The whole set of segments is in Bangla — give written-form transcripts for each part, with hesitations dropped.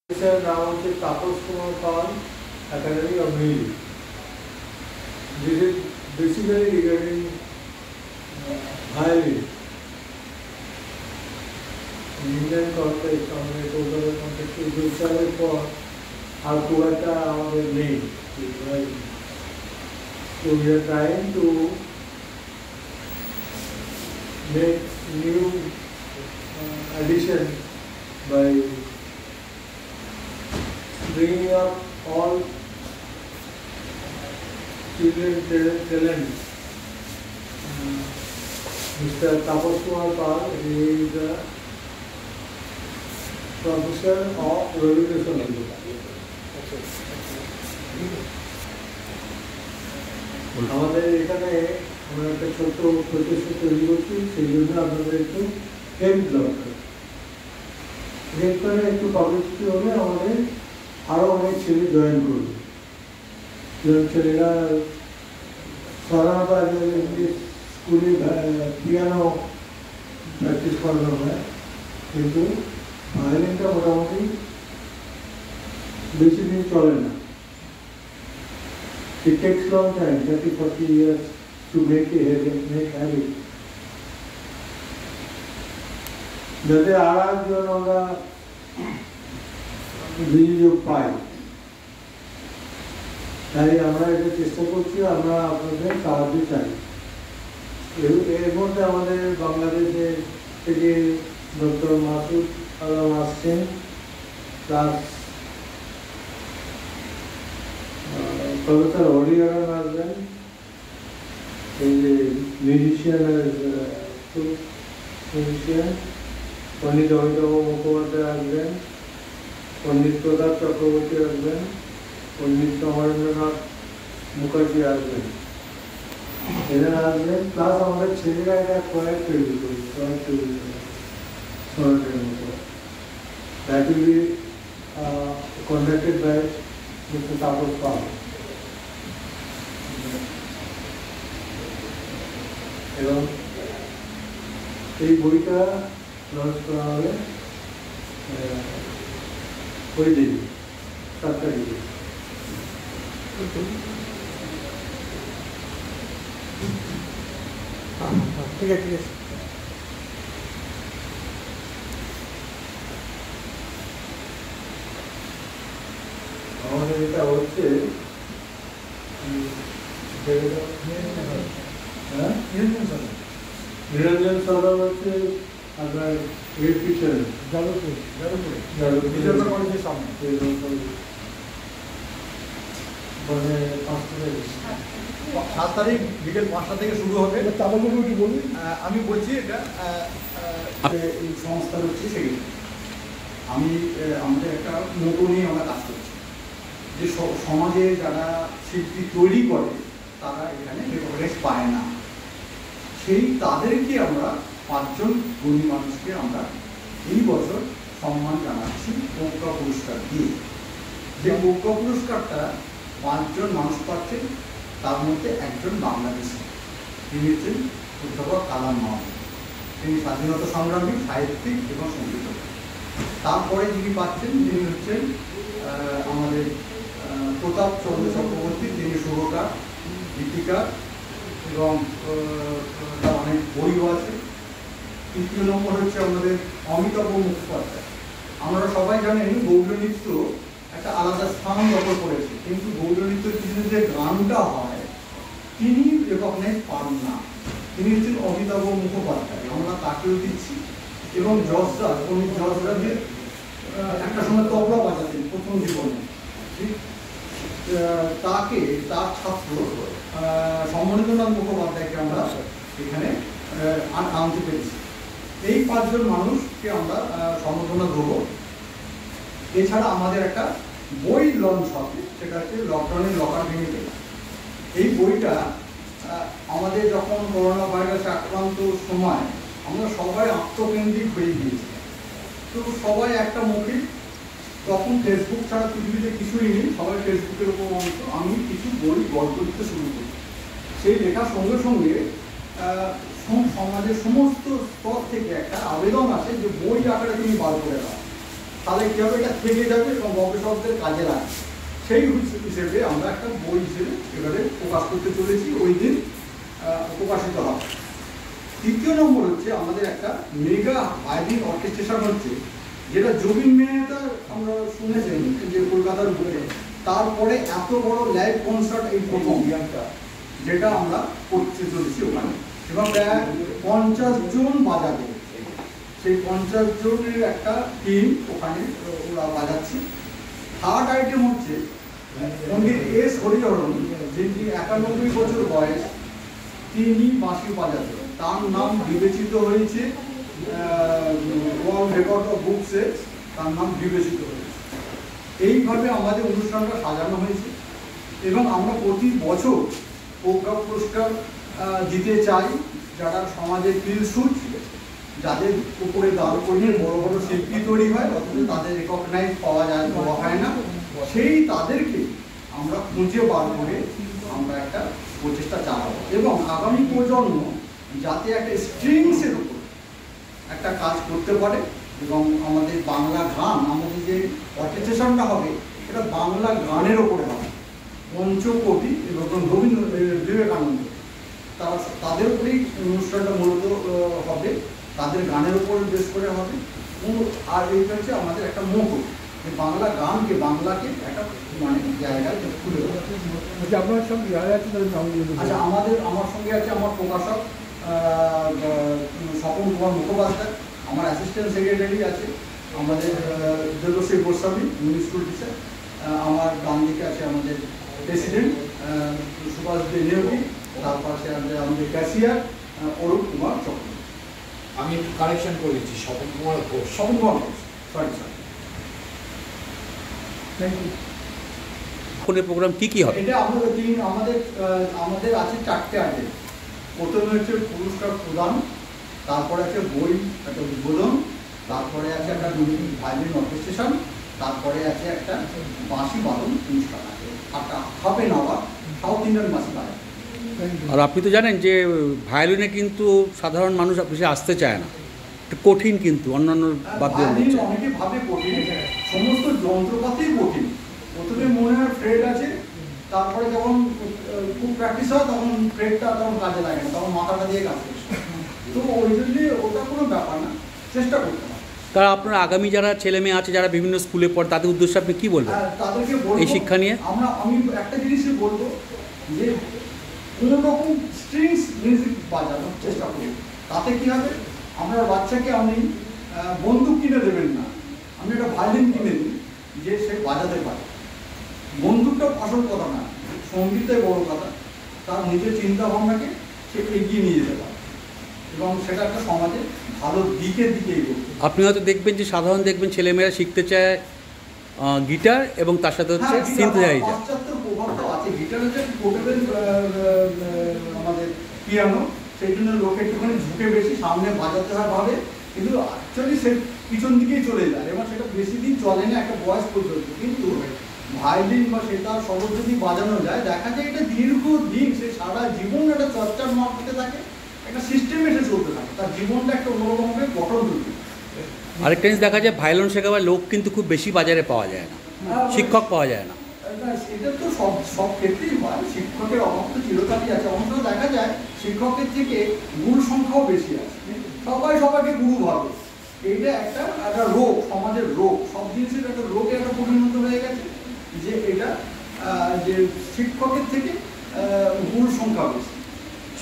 Now is Tapas Kumar Pal, Academy of Music. This is basically regarding violin. Indian context, আমরা total context উদ্দেশ্যের পর আর খুব একটা আমাদের নেই। So we are trying to make new addition by bringing up all children talents. Mr. Tapas Kumar Pal, he is the professor of Rabindra Sangeet. আমাদের এখানে আমরা একটা ছোট্ট প্রচেষ্টা তৈরি করছি, সেই জন্য আপনাদের একটু হেল্প দরকার। হেল্প করে একটু পাবলিসিটি হলে আমাদের আরও অনেক ছেলে জয়েন করবে। ছেলেরা সাধারণত ইংলিশ স্কুলে পিয়ানো প্র্যাকটিস করানো হয়, কিন্তু ভায়োলিনটা মোটামুটি বেশি দিন চলে না। It takes long time, 30-40 years to make habit. যাতে আর একজন আমরা বিনিয়োগ পাই, তাই আমরা এটা চেষ্টা করছি, আমরা আপনাদের সাহায্য চাই। এর মধ্যে আমাদের বাংলাদেশে থেকে ডক্টর মাসুদ আলম আসছেন, প্লাস প্রফেসর হরিহরন আসবেন, এই যে মিউজিশিয়ান পণ্ডিত অমিতাভ মুখোপাধ্যায় আসবেন, পণ্ডিত প্রতাপ চক্রবর্তী আসবেন, পণ্ডিত অমরেন্দ্রনাথ মুখার্জি আসবেন, এরা আসবেন। প্লাস আমাদের ছেলেরা এটা কয়েক তৈরি করি, that will be conducted by mister Tapas Pal. এবং এই বইটা লঞ্চ করা হবে ওই দিন 7 তারিখে। ঠিক আছে, ঠিক আছে। আমাদের এটা হচ্ছে নিরঞ্জন সদর হচ্ছে আপনার রেড পিছনে মানে 7 তারিখ বিকেল 5টা থেকে শুরু হবে। আমি বলছি এটা এই সংস্থা হচ্ছে সেগুলো আমি আমাদের একটা মোটো নিয়ে আমরা কাজ করছি, যে সমাজে যারা শিল্পী তৈরি করে তারা এখানে রেকগনাইজ পায় না, সেই তাদেরকে আমরা 5 জন গুণী মানুষকে আমরা এই বছর সম্মান জানাচ্ছি মৌকা পুরস্কার দিয়ে। যে মৌকা পুরস্কারটা 5 জন মানুষ পাচ্ছেন, তার মধ্যে একজন বাংলাদেশি, তিনি হচ্ছেন অধ্যাপক কালাম মাহমুদ। তিনি স্বাধীনতা সংগ্রামী, সাহিত্যিক এবং সঙ্গীতজ্ঞ। তারপরে যিনি পাচ্ছেন তিনি হচ্ছেন আমাদের প্রতাপ চন্দ্র চক্রবর্তী, তিনি সুরকার, গীতিকার এবং তার অনেক বইও আছে। তৃতীয় নম্বর হচ্ছে আমাদের অমিতাভ মুখোপাধ্যায়। আমরা সবাই জানেন গৌরনৃত্য একটা আলাদা স্থান দখল করেছে, কিন্তু গৌরনৃত্যের পিছনে যে গানটা হয় তিনি রেকগনাইজ পান না। তিনি হচ্ছেন অমিতাভ মুখোপাধ্যায়, আমরা তাকেও দিচ্ছি। এবং যশরাজ, পণ্ডিত যশরাজের একটা সময় তবলা বাজাতেন প্রথম জীবনে, ঠিক তাকে তার ছাত্র সমরেন্দ্রনাথ মুখোপাধ্যায়কে আমরা এখানে আনতে পেরেছি। এই 5 জন মানুষকে আমরা সম্বর্ধনা দেবো। এছাড়া আমাদের একটা বই লঞ্চ হবে, সেটা হচ্ছে লকডাউনের লকার ভেঙে দেবে। এই বইটা আমাদের যখন করোনা ভাইরাসে আক্রান্ত সময় আমরা সবাই আত্মকেন্দ্রিক হয়ে গিয়েছি, তো সবাই একটা মুখে, তখন ফেসবুক ছাড়া পৃথিবীতে কিছুই নেই, সবাই ফেসবুকের উপর অংশ। আমি কিছু বই গল্প লিখতে শুরু করি, সেই লেখার সঙ্গে সঙ্গে সমাজের সমস্ত স্তর থেকে একটা আবেদন আসে যে বই আকারে তুমি বার করে দাও। তাহলে কী হবে, এটা থেকে যাবে এবং গবেষকদের কাজে লাগবে। সেই হিসেবে আমরা একটা বই হিসেবে এবারে প্রকাশ করতে চলেছি, ওই দিন প্রকাশিত হবে। তৃতীয় নম্বর হচ্ছে আমাদের একটা মেগা ভায়োলিন অর্কেস্ট্রেশন হচ্ছে, যেটা জবিন মেহতা আমরা শুনেছেন যে কলকাতার উপরে, তারপরে এত বড় লাইভ কনসার্ট এই প্রথম যেটা আমরা করতে চলেছি ওখানে, এবং প্রায় 50 জন বাজাবে। সেই 50 জনের একটা টিম ওখানে ওরা বাজাচ্ছে। থার্ড আইটেম হচ্ছে পণ্ডিত এস হরিহরন, যিনি 91 বছর বয়স, তিনি বাঁশি বাজাতেন। তার নাম বিবেচিত হয়েছে ওয়ার্ল্ড রেকর্ড অফ বুকসে, তার নাম বিবেচিত হয়েছে। এইভাবে আমাদের অনুষ্ঠানটা সাজানো হয়েছে এবং আমরা প্রতি বছর প্রজ্ঞা পুরস্কার দিতে চাই, যারা সমাজের ফিলসুট, যাদের উপরে দাঁড় করিয়ে বড় বড় শিল্পী তৈরি হয় অথচ তাদের রেকগনাইজ পাওয়া হয় না, সেই তাদেরকে আমরা খুঁজে বার করে আমরা একটা প্রচেষ্টা চালাবো এবং আগামী প্রজন্ম যাতে একটা স্ট্রিংসের উপর একটা কাজ করতে পারে। এবং আমাদের বাংলা গান, আমাদের যে অর্কেস্ট্রেশনটা হবে এটা বাংলা গানের ওপরে হবে। পঞ্চকোটি এবং রবীন্দ্র বিবেকানন্দ তাদের উপরেই অনুষ্ঠানটা মূলত হবে, তাদের গানের উপর বেশ করে হবে। আর এইটা হচ্ছে আমাদের একটা মুকুট, বাংলা গানকে, বাংলাকে একটা মানে জায়গায় তুলে দেওয়া। আপনার সঙ্গে যারা আছে তাদের নাম বলুন। আচ্ছা, আমার সঙ্গে আছে আমার প্রকাশক স্বপন কুমার মুখোপাধ্যায়, আমার অ্যাসিস্ট্যান্ট সেক্রেটারি আছে আমাদের দেবশ্রী গোস্বামী, মিউনিসিপ্যাল টিচার। আমার ডান দিকে আছে আমাদের প্রেসিডেন্ট সুভাষ বেনিয়োগী, তার পাশে আছে আমাদের ক্যাশিয়ার অরূপ কুমার চক্রবর্তী। আমি একটু কারেকশন করেছি, Swapan Kumar Ghosh. Swapan Kumar Ghosh, sorry sir. Thank you. Programme কি হবে? এটা আমাদের আছে 4টে আইটেম। প্রথমে হচ্ছে পুরস্কার প্রদান, তারপরে আছে বই একটা উদ্বোধন, তারপরে আছে একটা ভায়োলিন অর্কেস্ট্রেশন, তারপরে আছে একটা বাঁশি বাদন অনুষ্ঠান আছে, একটা half an hour South Indian বাঁশি বাজান। আর আপনি তো জানেন যে ভায়োলিনে কিন্তু সাধারণ মানুষ বেশি আসতে চায় না, একটু কঠিন, কিন্তু অন্যান্য ভায়োলিন অনেকে ভাবে কঠিন, সমস্ত যন্ত্রপাতি কঠিন। প্রথমে মনে হয় ফ্রেড আছে, তারপরে যখন খুব প্র্যাকটিস হয় তখন ফ্রেডটা তখন কাজে লাগে না, তখন মাথাটা দিয়ে কাজ করছে। তো ওই জন্যে ওটা কোনো ব্যাপার না, চেষ্টা করতে হবে। তারা আপনার আগামী যারা ছেলে মেয়ে আছে, যারা বিভিন্ন স্কুলে পড়ে, তাদের উদ্দেশ্যে আপনি কী বলবেন তাদেরকে বলবো এই শিক্ষা নিয়ে? আমি একটা জিনিসই বলবো যে কোনো রকম স্ট্রিংস মিউজিক বাজানোর চেষ্টা করব। তাতে কী হবে, আমরা বাচ্চাকে আপনি বন্দুক কিনে দেবেন না, আমি একটা ভায়োলিন কিনে দিই যে সে বাজাতে পারে। বন্দুকটা আসল কথা না, সঙ্গীতের বড় কথা, তার নিজের চিন্তা ভাবনাকে সে এগিয়ে নিয়ে যেতে পারে এবং সেটা একটা সমাজে ভালো দিকের দিকে এগোবে। আপনি হয়তো দেখবেন যে সাধারণ দেখবেন ছেলেমেয়েরা শিখতে চায় গিটার এবং তার সাথে হচ্ছে সিনথেসাইজার। পাশ্চাত্যের প্রভাব তো আছে, গিটার হচ্ছে পোর্টেবল আমাদের পিয়ানো, সেই জন্য লোকে একটুখানি ঝুঁকে বেশি সামনে বাজাতে হয় ভাবে, কিন্তু অ্যাকচুয়ালি সে পিছন দিকেই চলে যায় এবং সেটা বেশি দিন চলে না একটা বয়স পর্যন্ত। কিন্তু ভায়োলিন বা সেটা সহজ যদি বাজানো যায়, দেখা যায় এটা দীর্ঘদিন, সে সারা জীবন একটা চর্চার মারফতে থাকে, একটা সিস্টেমে সে চলতে থাকে, তার জীবনটা একটা অন্যরকমভাবে গঠন তৈরি। আরেকটা জিনিস দেখা যায়, ভায়োলিন শেখাবার লোক কিন্তু খুব বেশি বাজারে পাওয়া যায় না, শিক্ষক পাওয়া যায় না। এটা তো সব ক্ষেত্রেই হয়, শিক্ষকের অভাব তো চিরকালই আছে। অনেক সময় দেখা যায় শিক্ষকের থেকে গুরু সংখ্যাও বেশি আছে, সবাই সবাইকে গুরু ভাবে। এইটা একটা রোগ, সমাজের রোগ, সব জিনিসের একটা রোগে একটা পরিণত হয়ে গেছে যে এটা যে শিক্ষকের থেকে গুরু সংখ্যা বেশি।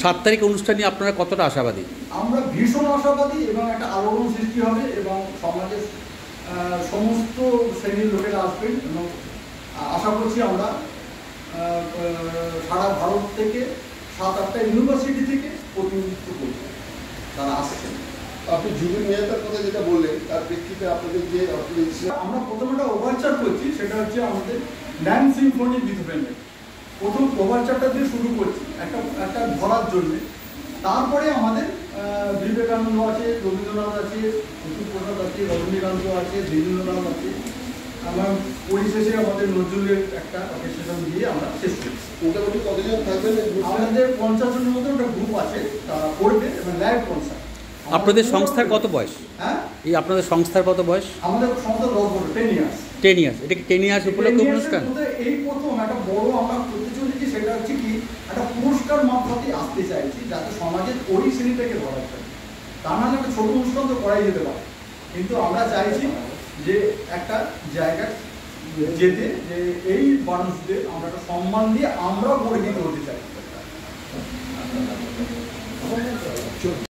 7 তারিখ অনুষ্ঠান নিয়ে আপনারা কতটা আশাবাদী? আমরা ভীষণ আশাবাদী এবং একটা আলোড়ন সৃষ্টি হবে এবং সমাজের সমস্ত শ্রেণীর লোকেরা আসবেন এবং আশা করছি আমরা সারা ভারত থেকে 7-8টা ইউনিভার্সিটি থেকে প্রতিনিধিত্ব করছি, তারা আসছেন। আপনি জুবিন মেহতার কথা যেটা বললেন, তার প্রেক্ষিতে আপনাদের যে আমরা প্রথমে একটা ওভারচার করছি, সেটা হচ্ছে আমাদের ন্যান্ড সিম্ফনি বিথোভেনের প্রথম ওভারচারটা দিয়ে শুরু করছি একটা ধরার জন্যে। তারপরে আমাদের বিবেকানন্দ আছে, রবীন্দ্রনাথ আছে, প্রসাদ আছে, রজনীকান্ত আছে, ধীরেন্দ্রনাথ আছে। আমার পরিশেষে আমাদের নজরুলের একটা অর্কেস্ট্রেশন দিয়ে আমরা শেষ করছি। মোটামুটি কতজন থাকবেন? আমাদের 50 জনের মতো একটা গ্রুপ আছে, তারা করবে এবং লাইভ কনসার্ট। আপনাদের সংস্থার কত বয়স? হ্যাঁ, এই আপনাদের সংস্থার কত বয়স? আমাদের সংস্থা 10 বছর, 10 years। 10 ইয়ার্স। এটা কি 10 ইয়ার্স উপলক্ষে অনুষ্ঠান? এই প্রথম একটা বড় আমরা করতে চলেছি, সেটা হচ্ছে কি একটা পুরস্কার মারফতে আসতে চাইছি, যাতে সমাজের ওই শ্রেণীটাকে ধরা যায়। তা নাহলে একটা ছোট অনুষ্ঠান তো করাই যেতে পারে, কিন্তু আমরা চাইছি যে একটা জায়গায় যেতে, যে এই মানুষদের আমরা একটা সম্মান দিয়ে আমরা গর্বিত হতে চাই।